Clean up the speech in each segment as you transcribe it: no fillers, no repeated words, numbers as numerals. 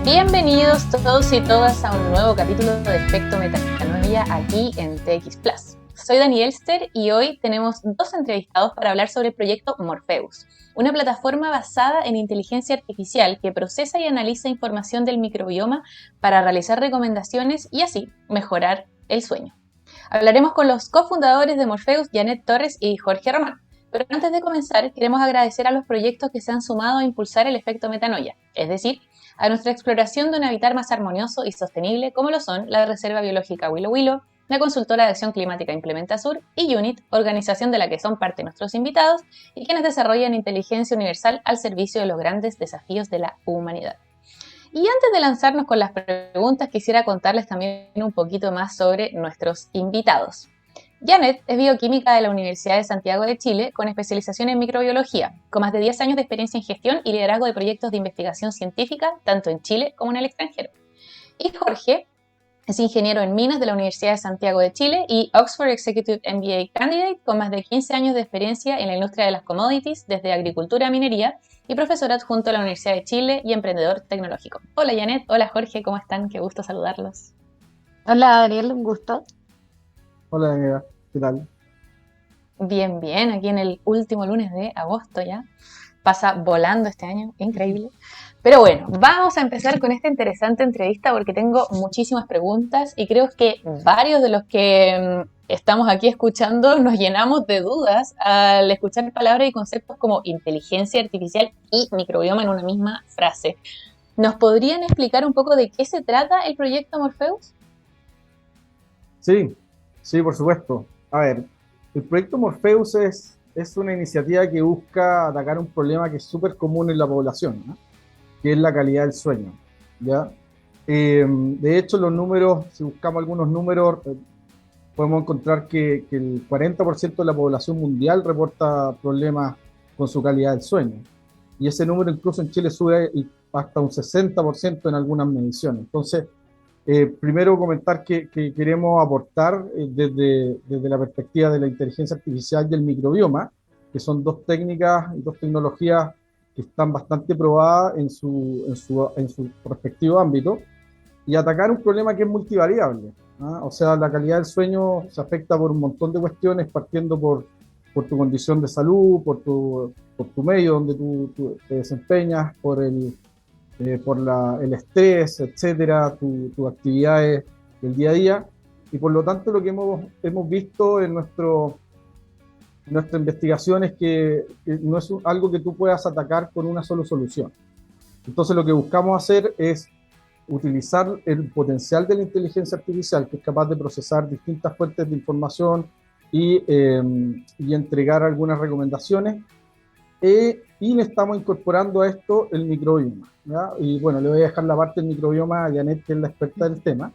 Bienvenidos todos y todas a un nuevo capítulo de Efecto Metanoia aquí en TX Plus. Soy Dani Elster y hoy tenemos dos entrevistados para hablar sobre el proyecto Morpheus, una plataforma basada en inteligencia artificial que procesa y analiza información del microbioma para realizar recomendaciones y así mejorar el sueño. Hablaremos con los cofundadores de Morpheus, Janet Torres y Jorge Román. Pero antes de comenzar, queremos agradecer a los proyectos que se han sumado a impulsar el efecto metanoia, es decir, a nuestra exploración de un hábitat más armonioso y sostenible, como lo son la Reserva Biológica Willow Willow, la Consultora de Acción Climática Implementa Sur y UNIT, organización de la que son parte nuestros invitados y quienes desarrollan inteligencia universal al servicio de los grandes desafíos de la humanidad. Y antes de lanzarnos con las preguntas, quisiera contarles también un poquito más sobre nuestros invitados. Janet es bioquímica de la Universidad de Santiago de Chile con especialización en microbiología, con más de 10 años de experiencia en gestión y liderazgo de proyectos de investigación científica, tanto en Chile como en el extranjero. Y Jorge es ingeniero en minas de la Universidad de Santiago de Chile y Oxford Executive MBA Candidate con más de 15 años de experiencia en la industria de las commodities, desde agricultura a minería, y profesor adjunto a la Universidad de Chile y emprendedor tecnológico. Hola Janet, hola Jorge, ¿cómo están? Qué gusto saludarlos. Hola, Daniel, un gusto. Hola, amiga, ¿qué tal? Bien, bien, aquí en el último lunes de agosto ya. Pasa volando este año, increíble. Pero bueno, vamos a empezar con esta interesante entrevista porque tengo muchísimas preguntas y creo que varios de los que estamos aquí escuchando nos llenamos de dudas al escuchar palabras y conceptos como inteligencia artificial y microbioma en una misma frase. ¿Nos podrían explicar un poco de qué se trata el proyecto Morpheus? Sí, sí, por supuesto. A ver, el proyecto Morpheus es una iniciativa que busca atacar un problema que es súper común en la población, ¿no? Que es la calidad del sueño, ¿ya? De hecho, los números, si buscamos algunos números, podemos encontrar que el 40% de la población mundial reporta problemas con su calidad del sueño. Y ese número incluso en Chile sube hasta un 60% en algunas mediciones. Entonces, primero comentar que queremos aportar desde la perspectiva de la inteligencia artificial y el microbioma, que son dos técnicas y dos tecnologías que están bastante probadas en su respectivo ámbito, y atacar un problema que es multivariable, ¿ah? O sea, la calidad del sueño se afecta por un montón de cuestiones, partiendo por tu condición de salud, por tu medio donde tú te desempeñas, por el estrés, etcétera, tus actividades del día a día. Y por lo tanto, lo que hemos visto en nuestra investigación es que no es algo que tú puedas atacar con una sola solución. Entonces, lo que buscamos hacer es utilizar el potencial de la inteligencia artificial, que es capaz de procesar distintas fuentes de información y entregar algunas recomendaciones, y le estamos incorporando a esto el microbioma, ¿ya? Y bueno, le voy a dejar la parte del microbioma a Janet, que es la experta del tema,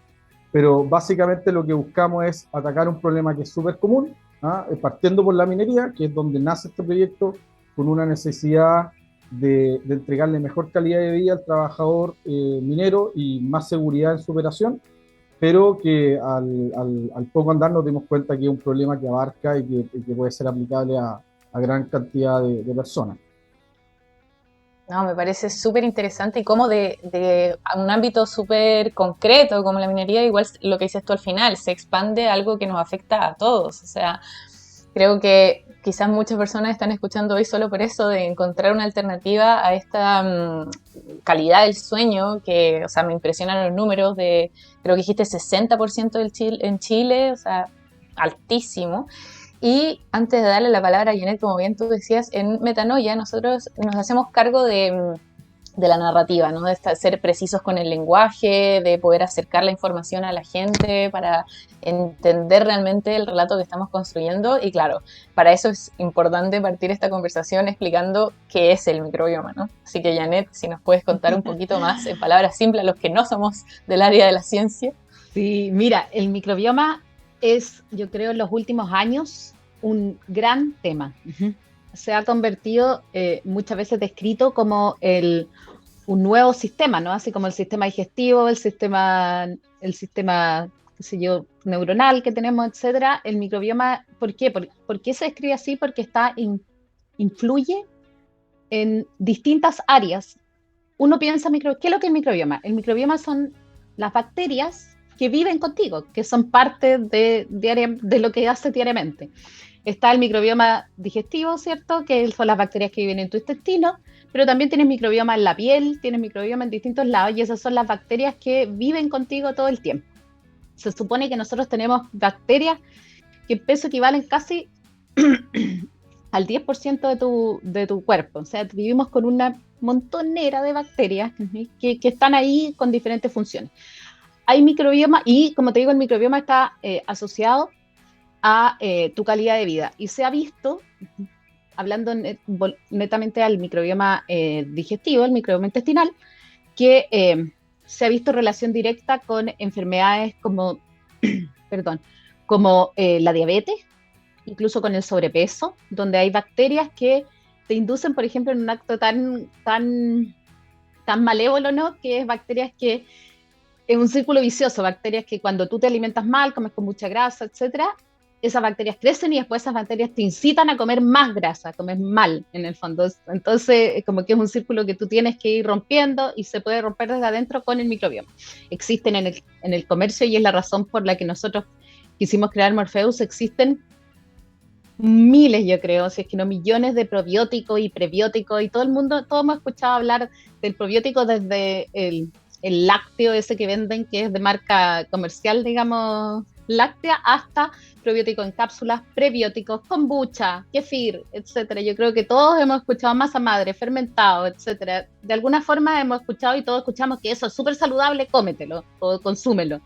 pero básicamente lo que buscamos es atacar un problema que es súper común, ¿ah? Partiendo por la minería, que es donde nace este proyecto, con una necesidad de entregarle mejor calidad de vida al trabajador minero y más seguridad en su operación, pero que al poco andar nos dimos cuenta que es un problema que abarca y que puede ser aplicable a gran cantidad de personas. No, me parece súper interesante y como de un ámbito súper concreto como la minería, igual lo que dices tú al final, se expande a algo que nos afecta a todos. O sea, creo que quizás muchas personas están escuchando hoy solo por eso, de encontrar una alternativa a esta calidad del sueño, que, o sea, me impresionan los números de, creo que dijiste 60% en Chile, o sea, altísimo. Y antes de darle la palabra a Janet, como bien tú decías, en Metanoia nosotros nos hacemos cargo de la narrativa, ¿no? De ser precisos con el lenguaje, de poder acercar la información a la gente para entender realmente el relato que estamos construyendo. Y claro, para eso es importante partir esta conversación explicando qué es el microbioma, ¿no? Así que Janet, si nos puedes contar un poquito más en palabras simples a los que no somos del área de la ciencia. Sí, mira, el microbioma es, yo creo, en los últimos años un gran tema. Se ha convertido muchas veces descrito como un nuevo sistema, ¿no? Así como el sistema digestivo, el sistema, qué sé yo, neuronal que tenemos, etcétera. El microbioma, ¿por qué? ¿Por qué se describe así? Porque influye en distintas áreas uno piensa, ¿qué es lo que es el microbioma? El microbioma son las bacterias que viven contigo, que son parte de lo que haces diariamente. Está el microbioma digestivo, ¿cierto? Que son las bacterias que viven en tu intestino, pero también tienes microbioma en la piel, tienes microbioma en distintos lados, y esas son las bacterias que viven contigo todo el tiempo. Se supone que nosotros tenemos bacterias que en peso equivalen casi al 10% de tu cuerpo. O sea, vivimos con una montonera de bacterias que están ahí con diferentes funciones. Hay microbioma y, como te digo, el microbioma está asociado a tu calidad de vida. Y se ha visto, hablando netamente al microbioma digestivo, el microbioma intestinal, que se ha visto relación directa con enfermedades como, perdón, como la diabetes, incluso con el sobrepeso, donde hay bacterias que te inducen, por ejemplo, en un acto tan malévolo, ¿no? Que es bacterias que es un círculo vicioso, bacterias que cuando tú te alimentas mal, comes con mucha grasa, etcétera, esas bacterias crecen y después esas bacterias te incitan a comer más grasa, comer mal en el fondo. Entonces, como que es un círculo que tú tienes que ir rompiendo y se puede romper desde adentro con el microbioma. Existen en el comercio y es la razón por la que nosotros quisimos crear Morpheus. Existen miles, yo creo, si es que no millones de probióticos y prebióticos, y todo el mundo, todos hemos escuchado hablar del probiótico desde el lácteo ese que venden, que es de marca comercial, digamos, láctea, hasta probióticos en cápsulas, prebióticos, kombucha, kefir, etcétera. Yo creo que todos hemos escuchado masa madre, fermentado, etcétera. De alguna forma hemos escuchado y todos escuchamos que eso es súper saludable, cómetelo o consúmelo.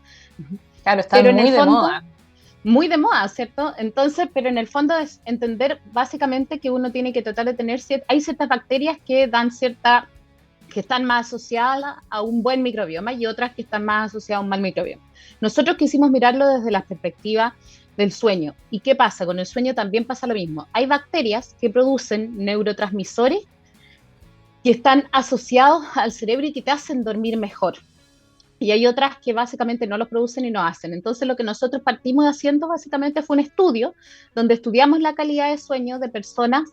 Claro, está muy de moda. Muy de moda, ¿cierto? Entonces, pero en el fondo es entender básicamente que uno tiene que tratar de tener, hay ciertas bacterias que que están más asociadas a un buen microbioma y otras que están más asociadas a un mal microbioma. Nosotros quisimos mirarlo desde la perspectiva del sueño. ¿Y qué pasa? Con el sueño también pasa lo mismo. Hay bacterias que producen neurotransmisores que están asociados al cerebro y que te hacen dormir mejor. Y hay otras que básicamente no los producen y no hacen. Entonces lo que nosotros partimos haciendo básicamente fue un estudio donde estudiamos la calidad de sueño de personas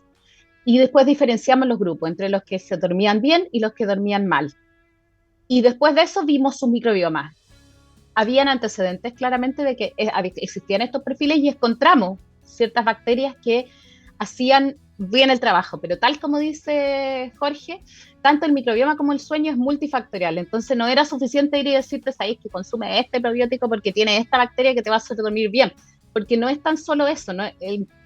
y después diferenciamos los grupos entre los que se dormían bien y los que dormían mal. Y después de eso vimos sus microbiomas. Habían antecedentes claramente de que existían estos perfiles y encontramos ciertas bacterias que hacían bien el trabajo, pero tal como dice Jorge, tanto el microbioma como el sueño es multifactorial, entonces no era suficiente ir y decirte, sabes que consume este probiótico porque tiene esta bacteria que te va a hacer dormir bien, porque no es tan solo eso, ¿no?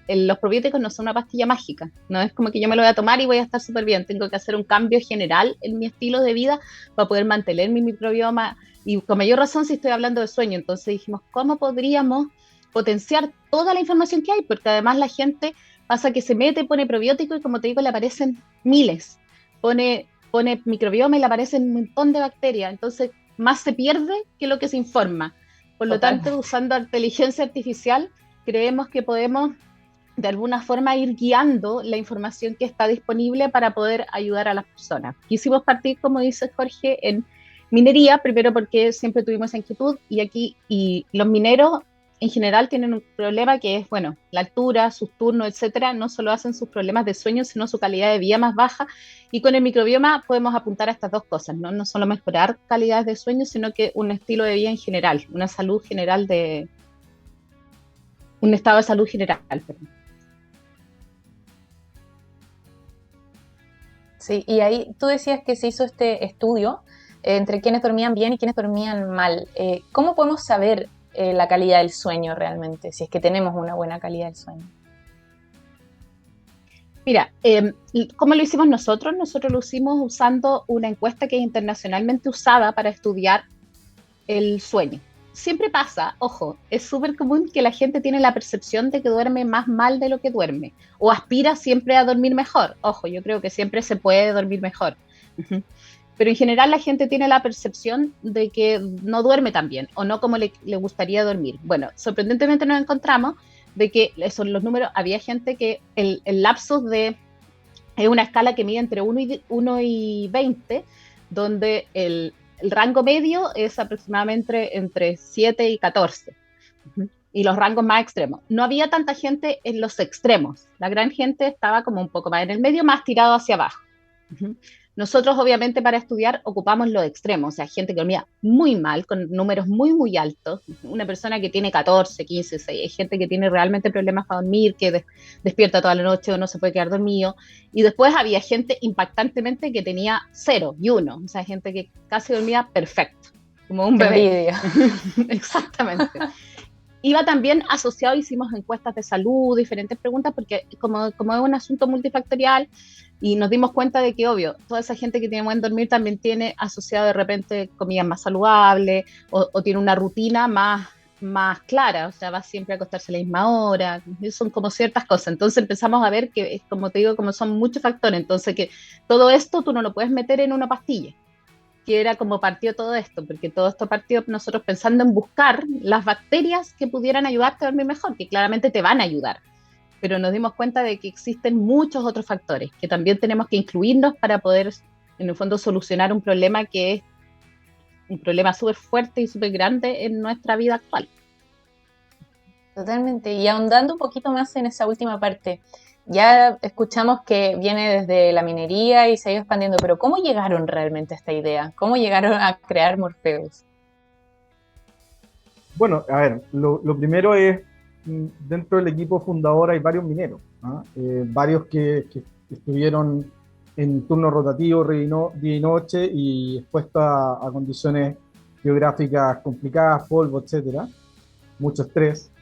Los probióticos no son una pastilla mágica, no es como que yo me lo voy a tomar y voy a estar súper bien, tengo que hacer un cambio general en mi estilo de vida para poder mantener mi microbioma, y con mayor razón si estoy hablando de sueño. Entonces dijimos, ¿cómo podríamos potenciar toda la información que hay? Porque además la gente pasa que se mete, pone probiótico y como te digo, le aparecen miles. Pone microbioma y le aparecen un montón de bacterias. Entonces, más se pierde que lo que se informa. Por lo tanto, usando inteligencia artificial, creemos que podemos de alguna forma ir guiando la información que está disponible para poder ayudar a las personas. Quisimos partir, como dice Jorge, en minería, primero porque siempre tuvimos esa inquietud y los mineros en general tienen un problema que es, bueno, la altura, sus turnos, etcétera, no solo hacen sus problemas de sueño, sino su calidad de vida más baja, y con el microbioma podemos apuntar a estas dos cosas, ¿no? No solo mejorar calidades de sueño, sino que un estilo de vida en general, una salud general un estado de salud general, perdón. Sí, y ahí tú decías que se hizo este estudio entre quienes dormían bien y quienes dormían mal. ¿Cómo podemos saber la calidad del sueño realmente, si es que tenemos una buena calidad del sueño? Mira, ¿cómo lo hicimos nosotros? Nosotros lo hicimos usando una encuesta que es internacionalmente usada para estudiar el sueño. Siempre pasa, ojo, es súper común que la gente tiene la percepción de que duerme más mal de lo que duerme, o aspira siempre a dormir mejor. Ojo, yo creo que siempre se puede dormir mejor. Pero en general la gente tiene la percepción de que no duerme tan bien, o no como le gustaría dormir. Bueno, sorprendentemente nos encontramos de que son los números, había gente que el lapsus es una escala que mide entre 1 y 20, donde el rango medio es aproximadamente entre 7 y 14, y los rangos más extremos. No había tanta gente en los extremos, la gran gente estaba como un poco más en el medio, más tirado hacia abajo. Nosotros, obviamente, para estudiar ocupamos los extremos, o sea, gente que dormía muy mal, con números muy, muy altos, una persona que tiene 14, 15, 16, hay gente que tiene realmente problemas para dormir, que despierta toda la noche o no se puede quedar dormido, y después había gente impactantemente que tenía 0 y 1, o sea, gente que casi dormía perfecto, como un Qué bebé. envidia. Exactamente. Iba también asociado, hicimos encuestas de salud, diferentes preguntas, porque como es un asunto multifactorial, y nos dimos cuenta de que, obvio, toda esa gente que tiene buen dormir también tiene asociado de repente comidas más saludables o tiene una rutina más clara, o sea, va siempre a acostarse a la misma hora, son como ciertas cosas. Entonces empezamos a ver que, como te digo, como son muchos factores, entonces que todo esto tú no lo puedes meter en una pastilla, que era como partió todo esto, porque todo esto partió nosotros pensando en buscar las bacterias que pudieran ayudarte a dormir mejor, que claramente te van a ayudar, pero nos dimos cuenta de que existen muchos otros factores que también tenemos que incluirnos para poder, en el fondo, solucionar un problema que es un problema súper fuerte y súper grande en nuestra vida actual. Totalmente. Y ahondando un poquito más en esa última parte, ya escuchamos que viene desde la minería y se ha ido expandiendo, pero ¿cómo llegaron realmente a esta idea? ¿Cómo llegaron a crear Morpheus? Bueno, a ver, lo primero es, dentro del equipo fundador hay varios mineros, ¿ah? Varios que estuvieron en turno rotativo día y noche y expuestos a condiciones geográficas complicadas, polvo, etcétera, mucho estrés.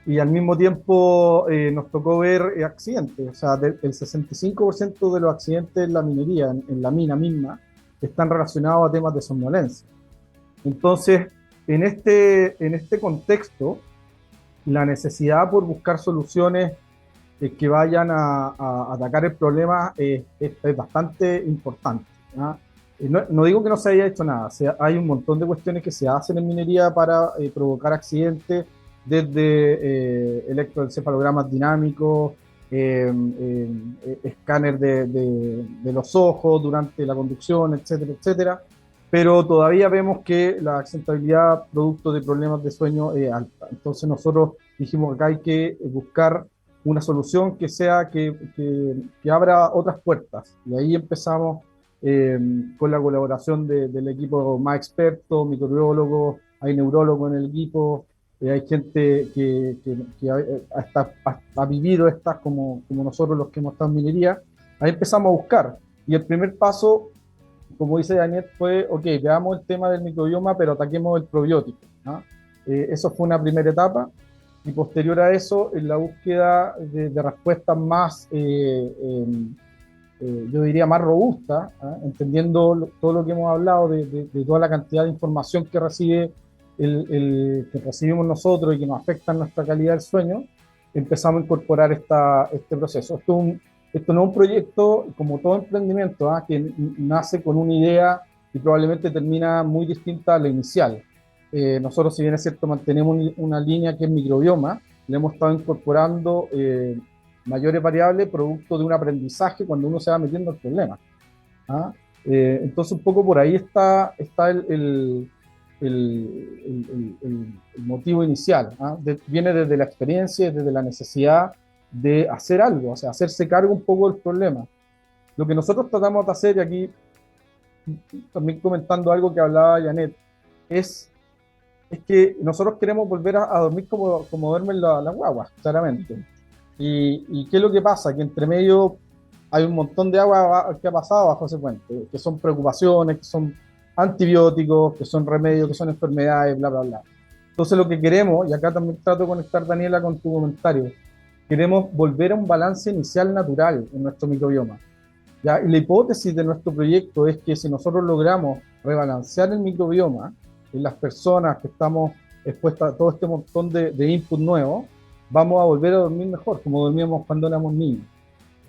Y al mismo tiempo nos tocó ver accidentes, o sea, el 65% de los accidentes en la minería, en la mina misma, están relacionados a temas de somnolencia. Entonces, en este contexto, la necesidad por buscar soluciones que vayan a atacar el problema es bastante importante, ¿ya? No digo que no se haya hecho nada, hay un montón de cuestiones que se hacen en minería para provocar accidentes, desde electroencefalogramas dinámicos, escáner de los ojos durante la conducción, etcétera, etcétera, pero todavía vemos que la accidentabilidad producto de problemas de sueño es alta. Entonces nosotros dijimos que acá hay que buscar una solución que sea que abra otras puertas. Y ahí empezamos con la colaboración del equipo más experto, microbiólogos, hay neurólogos en el equipo, hay gente que ha vivido estas como nosotros los que hemos estado en minería. Ahí empezamos a buscar. Y el primer paso, como dice Daniel, fue, ok, veamos el tema del microbioma, pero ataquemos el probiótico, ¿no? Eso fue una primera etapa. Y posterior a eso, en la búsqueda de respuestas más, yo diría, más robustas, ¿eh? Entendiendo todo lo que hemos hablado de toda la cantidad de información que que recibimos nosotros y que nos afecta en nuestra calidad del sueño, empezamos a incorporar este proceso. Esto no es un proyecto, como todo emprendimiento, ¿eh? Que nace con una idea y probablemente termina muy distinta a la inicial. Nosotros, si bien es cierto, mantenemos una línea que es microbioma, le hemos estado incorporando mayores variables producto de un aprendizaje cuando uno se va metiendo en problemas, ¿ah? Entonces, un poco por ahí está el motivo inicial, ¿ah? Viene desde la experiencia, desde la necesidad de hacer algo, o sea, hacerse cargo un poco del problema. Lo que nosotros tratamos de hacer, y aquí también comentando algo que hablaba Janet, es que nosotros queremos volver a dormir como duermen las guaguas, claramente. ¿Y qué es lo que pasa? Que entre medio hay un montón de agua que ha pasado bajo ese puente, que son preocupaciones, que son antibióticos, que son remedios, que son enfermedades, bla, bla, bla. Entonces lo que queremos, y acá también trato de conectar, Daniela, con tu comentario, queremos volver a un balance inicial natural en nuestro microbioma, ¿ya? Y la hipótesis de nuestro proyecto es que si nosotros logramos rebalancear el microbioma en las personas que estamos expuestas a todo este montón de input nuevos, vamos a volver a dormir mejor, como dormíamos cuando éramos niños.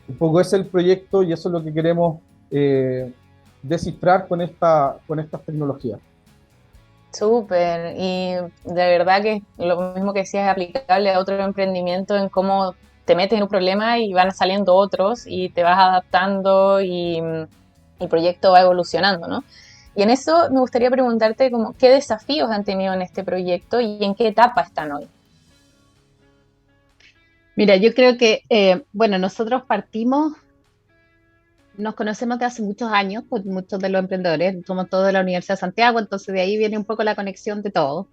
Un poco ese es el proyecto y eso es lo que queremos descifrar con estas tecnologías. Súper, y de verdad que lo mismo que decías es aplicable a otro emprendimiento en cómo te metes en un problema y van saliendo otros y te vas adaptando y el proyecto va evolucionando, ¿no? Y en eso me gustaría preguntarte como, ¿qué desafíos han tenido en este proyecto y en qué etapa están hoy? Mira, yo creo que, bueno, nosotros partimos nos conocemos de hace muchos años, pues muchos de los emprendedores, somos todos de la Universidad de Santiago, entonces de ahí viene un poco la conexión de todos.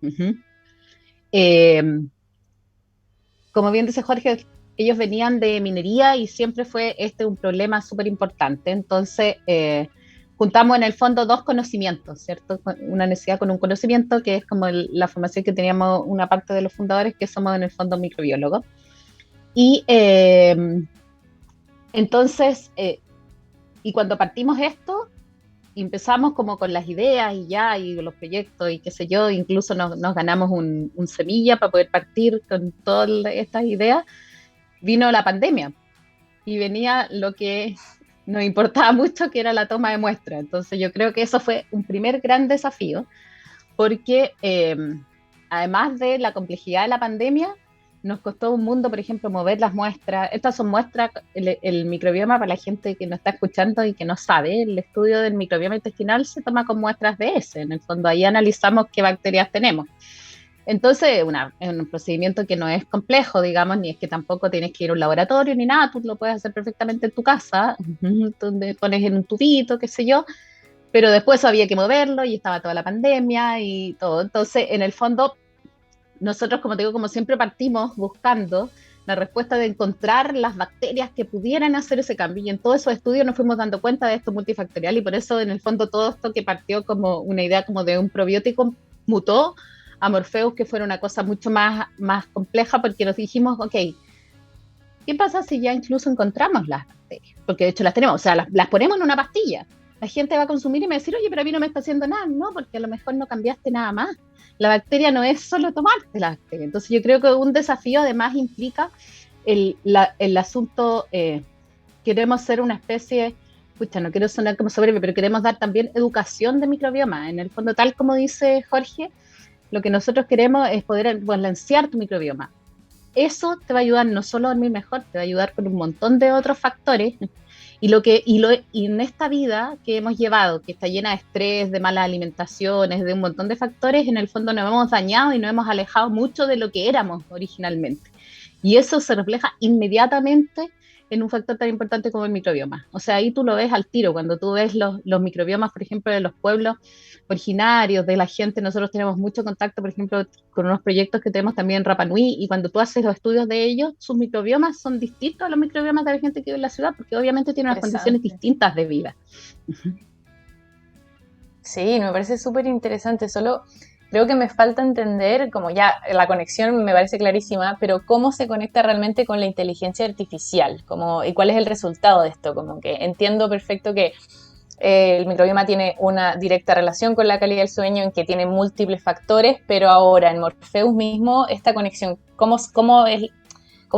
Eh, como bien dice Jorge, ellos venían de minería y siempre fue un problema súper importante. Entonces, juntamos en el fondo dos conocimientos, ¿cierto? Una necesidad con un conocimiento, que es como la formación que teníamos una parte de los fundadores, que somos en el fondo microbiólogos. Y entonces, y cuando partimos esto, empezamos como con las ideas y los proyectos y qué sé yo, incluso nos ganamos un semilla para poder partir con todas estas ideas. Vino la pandemia y venía lo que nos importaba mucho, que era la toma de muestras. Entonces yo creo que eso fue un primer gran desafío, porque además de la complejidad de la pandemia, nos costó un mundo, por ejemplo, mover las muestras. Estas son muestras, el microbioma, para la gente que no está escuchando y que no sabe, el estudio del microbioma intestinal se toma con muestras de ese. En el fondo, ahí analizamos qué bacterias tenemos. Entonces, es un procedimiento que no es complejo, digamos, ni es que tampoco tienes que ir a un laboratorio ni nada, tú lo puedes hacer perfectamente en tu casa, donde pones en un tubito, qué sé yo, pero después había que moverlo y estaba toda la pandemia y todo. Entonces, en el fondo, nosotros, como te digo, como siempre partimos buscando la respuesta de encontrar las bacterias que pudieran hacer ese cambio, y en todos esos estudios nos fuimos dando cuenta de esto multifactorial, y por eso en el fondo todo esto que partió como una idea como de un probiótico mutó a Morpheus, que fuera una cosa mucho más compleja, porque nos dijimos, ok, ¿qué pasa si ya incluso encontramos las bacterias? Porque de hecho las tenemos, o sea, las ponemos en una pastilla. La gente va a consumir y me va a decir, oye, pero a mí no me está haciendo nada. No, porque a lo mejor no cambiaste nada más. La bacteria no es solo tomarte la bacteria. Entonces yo creo que un desafío además implica el asunto, queremos ser una especie, escucha, no quiero sonar como soberbio, pero queremos dar también educación de microbioma. En el fondo, tal como dice Jorge, lo que nosotros queremos es poder balancear tu microbioma. Eso te va a ayudar no solo a dormir mejor, te va a ayudar con un montón de otros factores. Y en esta vida que hemos llevado, que está llena de estrés, de malas alimentaciones, de un montón de factores, en el fondo nos hemos dañado y nos hemos alejado mucho de lo que éramos originalmente. Y eso se refleja inmediatamente en un factor tan importante como el microbioma. O sea, ahí tú lo ves al tiro, cuando tú ves los microbiomas, por ejemplo, de los pueblos originarios, de la gente. Nosotros tenemos mucho contacto, por ejemplo, con unos proyectos que tenemos también en Rapa Nui, y cuando tú haces los estudios de ellos, sus microbiomas son distintos a los microbiomas de la gente que vive en la ciudad, porque obviamente tienen unas condiciones distintas de vida. Sí, me parece súper interesante, solo creo que me falta entender, como ya la conexión me parece clarísima, pero cómo se conecta realmente con la inteligencia artificial, como, y cuál es el resultado de esto, como que entiendo perfecto que el microbioma tiene una directa relación con la calidad del sueño, en que tiene múltiples factores, pero ahora en Morpheus mismo, esta conexión, cómo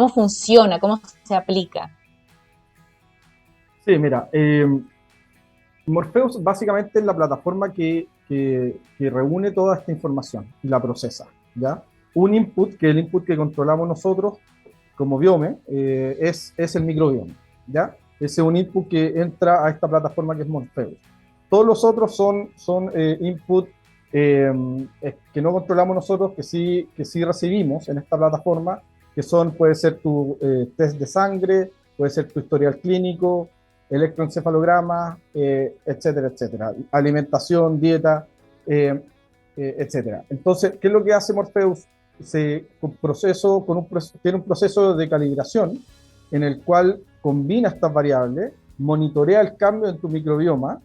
funciona, cómo se aplica? Sí, mira, Morpheus básicamente es la plataforma que reúne toda esta información y la procesa, ¿ya? Un input, que es el input que controlamos nosotros como Biome, es el microbioma, ¿ya? Ese es un input que entra a esta plataforma que es Morpheus. Todos los otros son input que no controlamos nosotros, que sí recibimos en esta plataforma, que puede ser tu test de sangre, puede ser tu historial clínico, electroencefalograma, etcétera, etcétera. Alimentación, dieta, etcétera. Entonces, ¿qué es lo que hace Morpheus? Tiene un proceso de calibración en el cual combina estas variables, monitorea el cambio en tu microbioma.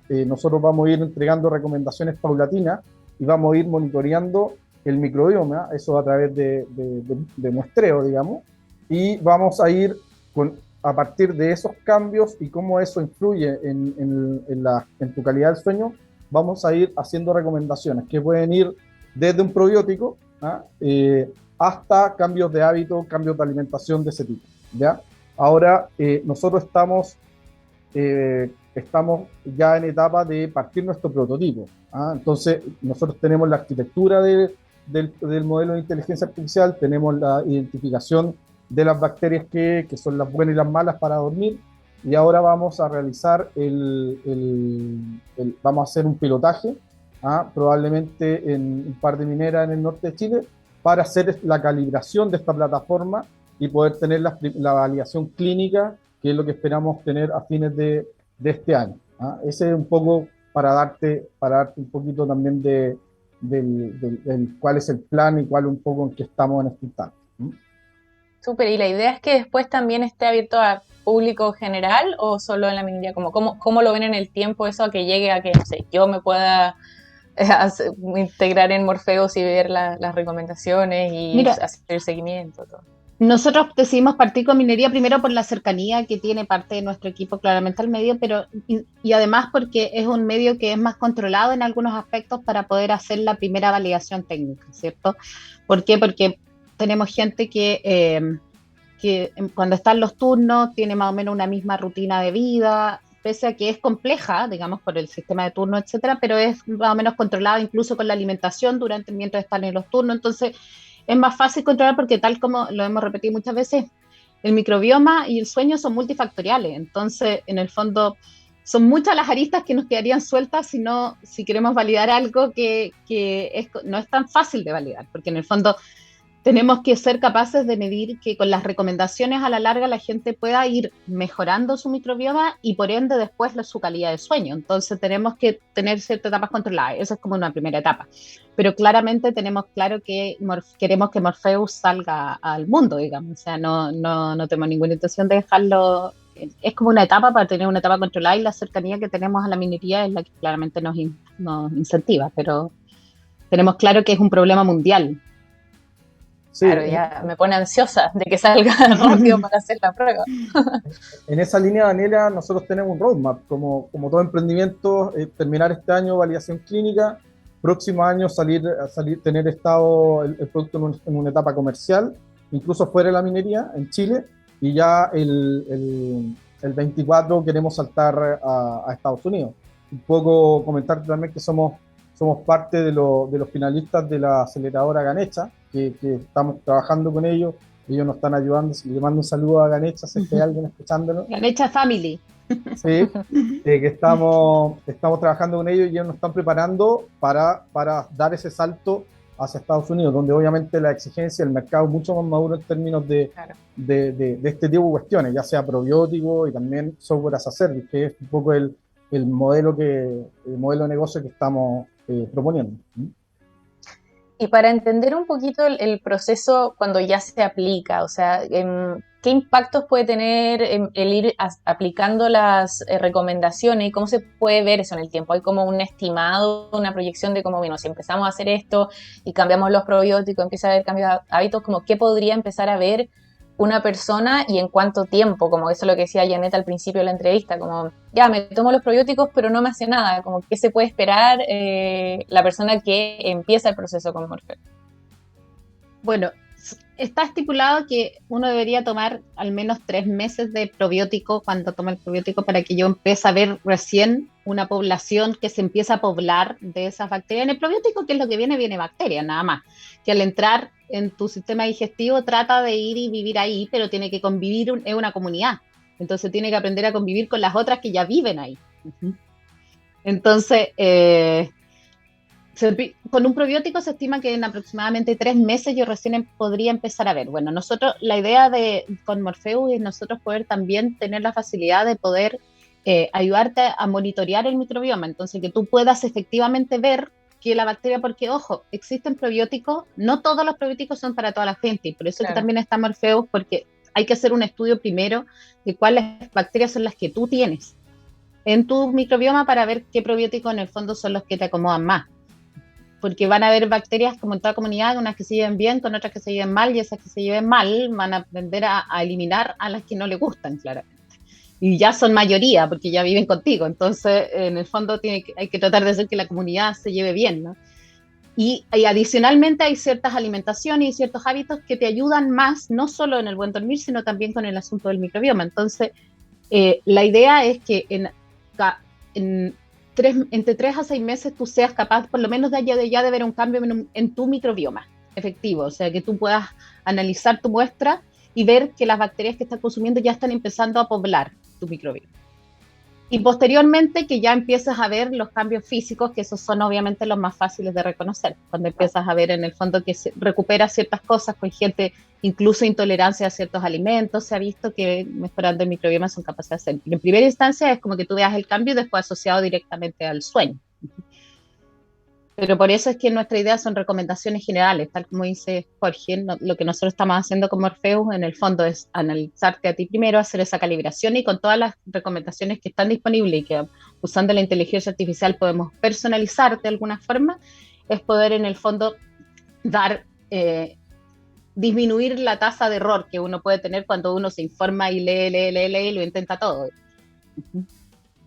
Nosotros vamos a ir entregando recomendaciones paulatinas y vamos a ir monitoreando el microbioma, eso a través de muestreo, digamos, y vamos a ir a partir de esos cambios y cómo eso influye en tu calidad del sueño, vamos a ir haciendo recomendaciones que pueden ir desde un probiótico hasta cambios de hábito, cambios de alimentación de ese tipo, ¿ya? Ahora, nosotros estamos ya en etapa de partir nuestro prototipo. Entonces, nosotros tenemos la arquitectura del modelo de inteligencia artificial, tenemos la identificación de las bacterias que son las buenas y las malas para dormir, y ahora vamos a realizar vamos a hacer un pilotaje, probablemente en un par de mineras en el norte de Chile, para hacer la calibración de esta plataforma y poder tener la validación clínica, que es lo que esperamos tener a fines de de este año. ¿Ah? Ese es un poco para darte un poquito también del cuál es el plan y cuál un poco en que estamos en este instante. ¿Mm? Súper, y la idea es que después también esté abierto a público general o solo en la minería, como cómo lo ven en el tiempo eso a que llegue a que, no sé, yo me pueda integrar en Morpheus y ver las recomendaciones y Mira, hacer el seguimiento, todo. nosotros decidimos partir con minería primero por la cercanía que tiene parte de nuestro equipo claramente al medio, pero y además porque es un medio que es más controlado en algunos aspectos para poder hacer la primera validación técnica, ¿cierto? ¿Por qué? Porque tenemos gente que cuando están los turnos tiene más o menos una misma rutina de vida, pese a que es compleja, digamos, por el sistema de turno, etcétera, pero es más o menos controlada incluso con la alimentación durante mientras están en los turnos. Entonces, es más fácil controlar porque tal como lo hemos repetido muchas veces, el microbioma y el sueño son multifactoriales. Entonces, en el fondo, son muchas las aristas que nos quedarían sueltas si queremos validar algo que no es tan fácil de validar, porque en el fondo tenemos que ser capaces de medir que con las recomendaciones a la larga la gente pueda ir mejorando su microbioma y por ende después su calidad de sueño. Entonces tenemos que tener ciertas etapas controladas. Esa es como una primera etapa. Pero claramente tenemos claro que queremos que Morpheus salga al mundo, digamos. O sea, no tenemos ninguna intención de dejarlo. Es como una etapa para tener una etapa controlada y la cercanía que tenemos a la minería es la que claramente nos incentiva. Pero tenemos claro que es un problema mundial. Sí, Claro, ya me pone ansiosa de que salga rápido para hacer la prueba. en esa línea, Daniela, nosotros tenemos un roadmap, como todo emprendimiento, terminar este año validación clínica, próximo año tener estado el producto en una etapa comercial, incluso fuera de la minería, en Chile, y ya el 24 queremos saltar a Estados Unidos. Un poco comentar también que somos parte de los finalistas de la aceleradora Ganesha, que estamos trabajando con ellos. Ellos nos están ayudando. Le mando un saludo a Ganesha, si hay alguien escuchándolo. Ganesha Family. Sí, que estamos trabajando con ellos y ellos nos están preparando para dar ese salto hacia Estados Unidos, donde obviamente la exigencia del mercado es mucho más maduro en términos de este tipo de cuestiones, ya sea probiótico y también software as a service, que es un poco el modelo de negocio que estamos proponiendo. Y para entender un poquito el proceso cuando ya se aplica, o sea, ¿qué impactos puede tener el ir aplicando las recomendaciones y cómo se puede ver eso en el tiempo? ¿Hay como un estimado, una proyección de cómo, bueno, si empezamos a hacer esto y cambiamos los probióticos, empieza a haber cambios de hábitos, como qué podría empezar a ver una persona y en cuánto tiempo? Como eso es lo que decía Janet al principio de la entrevista, como ya me tomo los probióticos pero no me hace nada, como qué se puede esperar la persona que empieza el proceso con Morpheus. Bueno, está estipulado que uno debería tomar al menos 3 meses de probiótico cuando toma el probiótico para que yo empiece a ver recién una población que se empieza a poblar de esas bacterias. En el probiótico, ¿qué es lo que viene bacterias, nada más. Que al entrar en tu sistema digestivo trata de ir y vivir ahí, pero tiene que convivir en una comunidad. Entonces tiene que aprender a convivir con las otras que ya viven ahí. Entonces, con un probiótico se estima que en aproximadamente 3 meses yo recién podría empezar a ver. Bueno, la idea con Morpheus es nosotros poder también tener la facilidad de poder ayudarte a monitorear el microbioma, entonces que tú puedas efectivamente ver que la bacteria, porque ojo, existen probióticos, no todos los probióticos son para toda la gente, y por eso claro, que también está Morpheus, porque hay que hacer un estudio primero de cuáles bacterias son las que tú tienes en tu microbioma para ver qué probióticos en el fondo son los que te acomodan más. Porque van a haber bacterias como en toda comunidad, unas que se lleven bien, con otras que se lleven mal, y esas que se lleven mal van a aprender a eliminar a las que no les gustan, claramente. Y ya son mayoría, porque ya viven contigo, entonces en el fondo hay que tratar de hacer que la comunidad se lleve bien, ¿no? Y adicionalmente hay ciertas alimentaciones y ciertos hábitos que te ayudan más, no solo en el buen dormir, sino también con el asunto del microbioma. Entonces, la idea es que entre 3 a 6 meses tú seas capaz, por lo menos de ver un cambio en tu microbioma efectivo, o sea, que tú puedas analizar tu muestra y ver que las bacterias que estás consumiendo ya están empezando a poblar tu microbioma. Y posteriormente que ya empiezas a ver los cambios físicos, que esos son obviamente los más fáciles de reconocer, cuando empiezas a ver en el fondo que se recupera ciertas cosas con gente, incluso intolerancia a ciertos alimentos, se ha visto que mejorando el microbioma son capaces de hacer. En primera instancia es como que tú veas el cambio y después asociado directamente al sueño. Pero por eso es que nuestra idea son recomendaciones generales, tal como dice Jorge, lo que nosotros estamos haciendo con Morpheus en el fondo es analizarte a ti primero, hacer esa calibración y con todas las recomendaciones que están disponibles y que usando la inteligencia artificial podemos personalizar de alguna forma, es poder en el fondo dar, disminuir la tasa de error que uno puede tener cuando uno se informa y lee y lo intenta todo.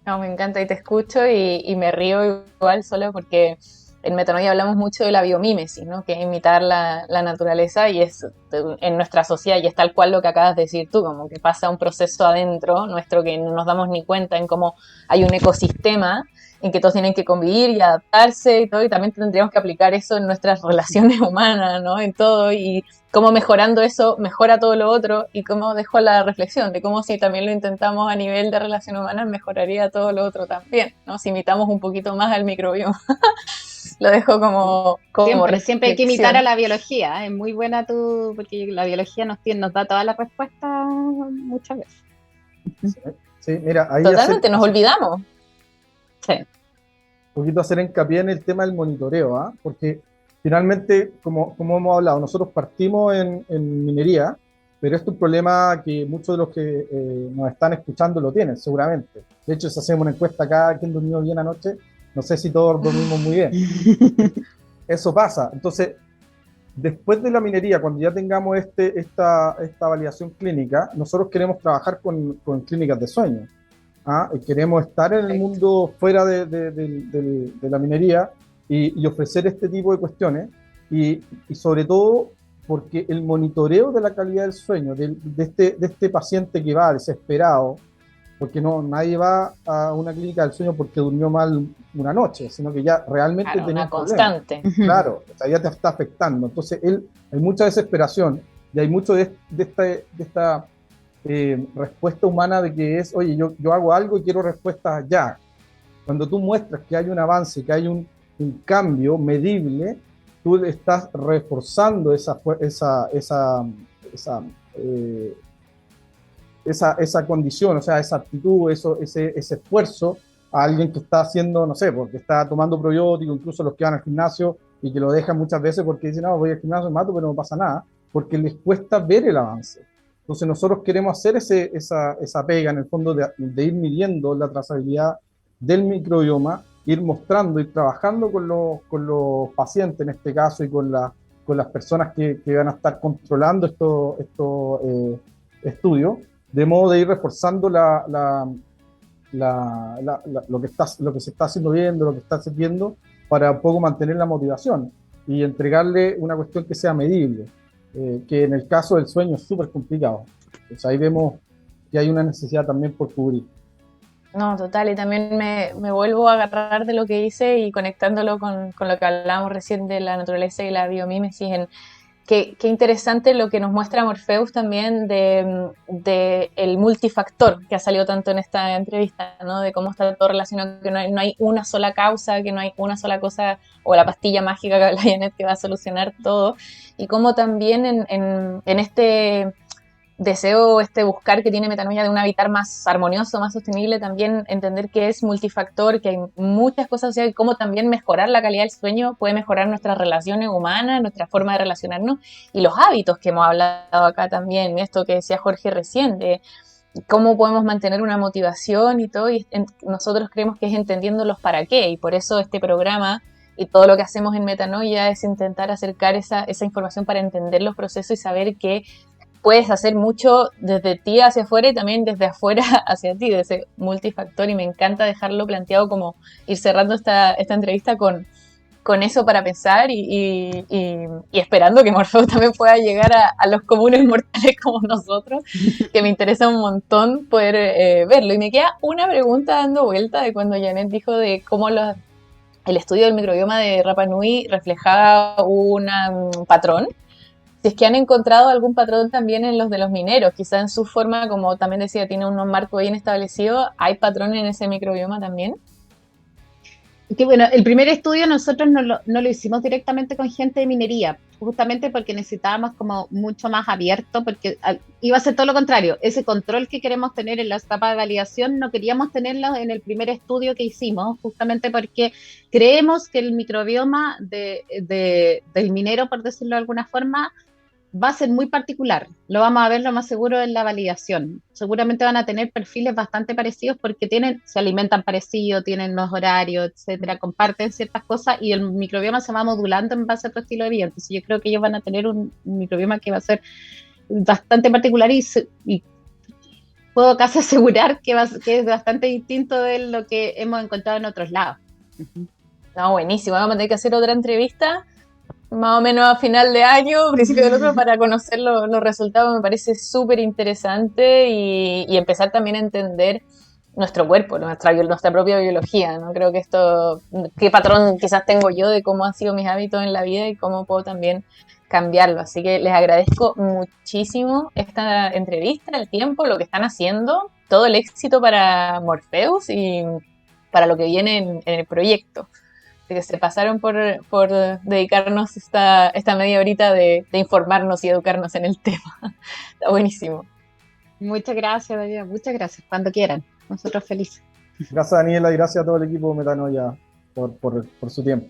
No, me encanta y te escucho y me río igual solo porque en Metanoia hablamos mucho de la biomímesis, ¿no? Que es imitar la naturaleza y es en nuestra sociedad y es tal cual lo que acabas de decir tú, como que pasa un proceso adentro nuestro que no nos damos ni cuenta en cómo hay un ecosistema en que todos tienen que convivir y adaptarse y todo, y también tendríamos que aplicar eso en nuestras relaciones humanas, ¿no? En todo, y cómo mejorando eso mejora todo lo otro, y cómo dejo la reflexión de cómo si también lo intentamos a nivel de relación humana mejoraría todo lo otro también, ¿no? Si imitamos un poquito más al microbioma. Lo dejo como siempre hay que imitar a la biología, es muy buena porque la biología nos da todas las respuestas muchas veces. Sí, mira, ahí totalmente, nos olvidamos. Sí. Un poquito hacer hincapié en el tema del monitoreo, ¿ah? Porque finalmente, como hemos hablado, nosotros partimos en minería, pero esto es un problema que muchos de los que nos están escuchando lo tienen, seguramente. De hecho, si hacemos una encuesta acá, ¿quién durmió bien anoche? No sé si todos dormimos muy bien. Eso pasa. Entonces, después de la minería, cuando ya tengamos esta validación clínica, nosotros queremos trabajar con clínicas de sueño. ¿Ah? Queremos estar en el mundo fuera de la minería y ofrecer este tipo de cuestiones y sobre todo porque el monitoreo de la calidad del sueño de este paciente que va desesperado, porque nadie va a una clínica del sueño porque durmió mal una noche, sino que ya realmente tiene una constante. Claro, o sea, ya te está afectando. Entonces hay mucha desesperación y hay mucho de esta respuesta humana de que es, oye, yo hago algo y quiero respuestas ya. Cuando tú muestras que hay un avance, que hay un cambio medible, tú estás reforzando esa condición, o sea, esa actitud, ese esfuerzo a alguien que está haciendo, no sé, porque está tomando probióticos, incluso los que van al gimnasio y que lo dejan muchas veces porque dicen, no, voy al gimnasio, me mato, pero no pasa nada, porque les cuesta ver el avance. Entonces nosotros queremos hacer esa pega en el fondo de ir midiendo la trazabilidad del microbioma, ir mostrando, ir trabajando con los pacientes en este caso y con las personas que van a estar controlando estos estudios, de modo de ir reforzando lo que se está haciendo bien, lo que está sirviendo, para un poco mantener la motivación y entregarle una cuestión que sea medible. Que en el caso del sueño es súper complicado. Pues ahí vemos que hay una necesidad también por cubrir. No, total, y también me vuelvo a agarrar de lo que hice y conectándolo con lo que hablábamos recién de la naturaleza y la biomímesis, qué interesante lo que nos muestra Morpheus también de el multifactor que ha salido tanto en esta entrevista, ¿no? De cómo está todo relacionado, que no hay una sola causa, que no hay una sola cosa o la pastilla mágica que habla Janet que va a solucionar todo, y cómo también en este deseo, buscar que tiene Metanoia de un hábitat más armonioso, más sostenible, también entender que es multifactor, que hay muchas cosas, o sea, cómo también mejorar la calidad del sueño puede mejorar nuestras relaciones humanas, nuestra forma de relacionarnos y los hábitos que hemos hablado acá también, esto que decía Jorge recién, de cómo podemos mantener una motivación y todo, y nosotros creemos que es entendiendo los para qué, y por eso este programa y todo lo que hacemos en Metanoia es intentar acercar esa información para entender los procesos y saber que puedes hacer mucho desde ti hacia afuera y también desde afuera hacia ti, de ese multifactor, y me encanta dejarlo planteado como ir cerrando esta entrevista con eso para pensar y esperando que Morpheus también pueda llegar a los comunes mortales como nosotros, que me interesa un montón poder verlo. Y me queda una pregunta dando vuelta de cuando Janet dijo de cómo el estudio del microbioma de Rapa Nui reflejaba un patrón. si es que han encontrado algún patrón también en los de los mineros, quizá en su forma, como también decía, tiene unos marcos bien establecidos, ¿hay patrones en ese microbioma también? Que bueno, el primer estudio nosotros no lo hicimos directamente con gente de minería, justamente porque necesitábamos como mucho más abierto, porque iba a ser todo lo contrario. Ese control que queremos tener en la etapa de validación no queríamos tenerlo en el primer estudio que hicimos, justamente porque creemos que el microbioma del minero, por decirlo de alguna forma, va a ser muy particular. Lo vamos a ver lo más seguro en la validación. Seguramente van a tener perfiles bastante parecidos porque se alimentan parecido, tienen los horarios, etcétera, comparten ciertas cosas y el microbioma se va modulando en base a tu estilo de vida. Entonces yo creo que ellos van a tener un microbioma que va a ser bastante particular y puedo casi asegurar que es bastante distinto de lo que hemos encontrado en otros lados. No, buenísimo, vamos a tener que hacer otra entrevista más o menos a final de año, principio del otro, para conocer los resultados. Me parece súper interesante y empezar también a entender nuestro cuerpo, nuestra propia biología, ¿no? Creo que esto, qué patrón quizás tengo yo de cómo han sido mis hábitos en la vida y cómo puedo también cambiarlo. Así que les agradezco muchísimo esta entrevista, el tiempo, lo que están haciendo, todo el éxito para Morpheus y para lo que viene en el proyecto. Que se pasaron por dedicarnos esta media horita de informarnos y educarnos en el tema. Está buenísimo. Muchas gracias, David. Muchas gracias. Cuando quieran. Nosotros felices. Gracias, Daniela, y gracias a todo el equipo de Metanoia por su tiempo.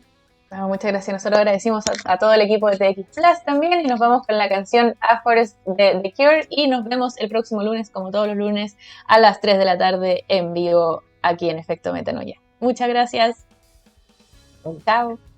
No, muchas gracias. Nosotros agradecimos a todo el equipo de TX Plus también y nos vamos con la canción A Forest de The Cure y nos vemos el próximo lunes, como todos los lunes, a las 3 de la tarde en vivo aquí en Efecto Metanoia. Muchas gracias. Chao.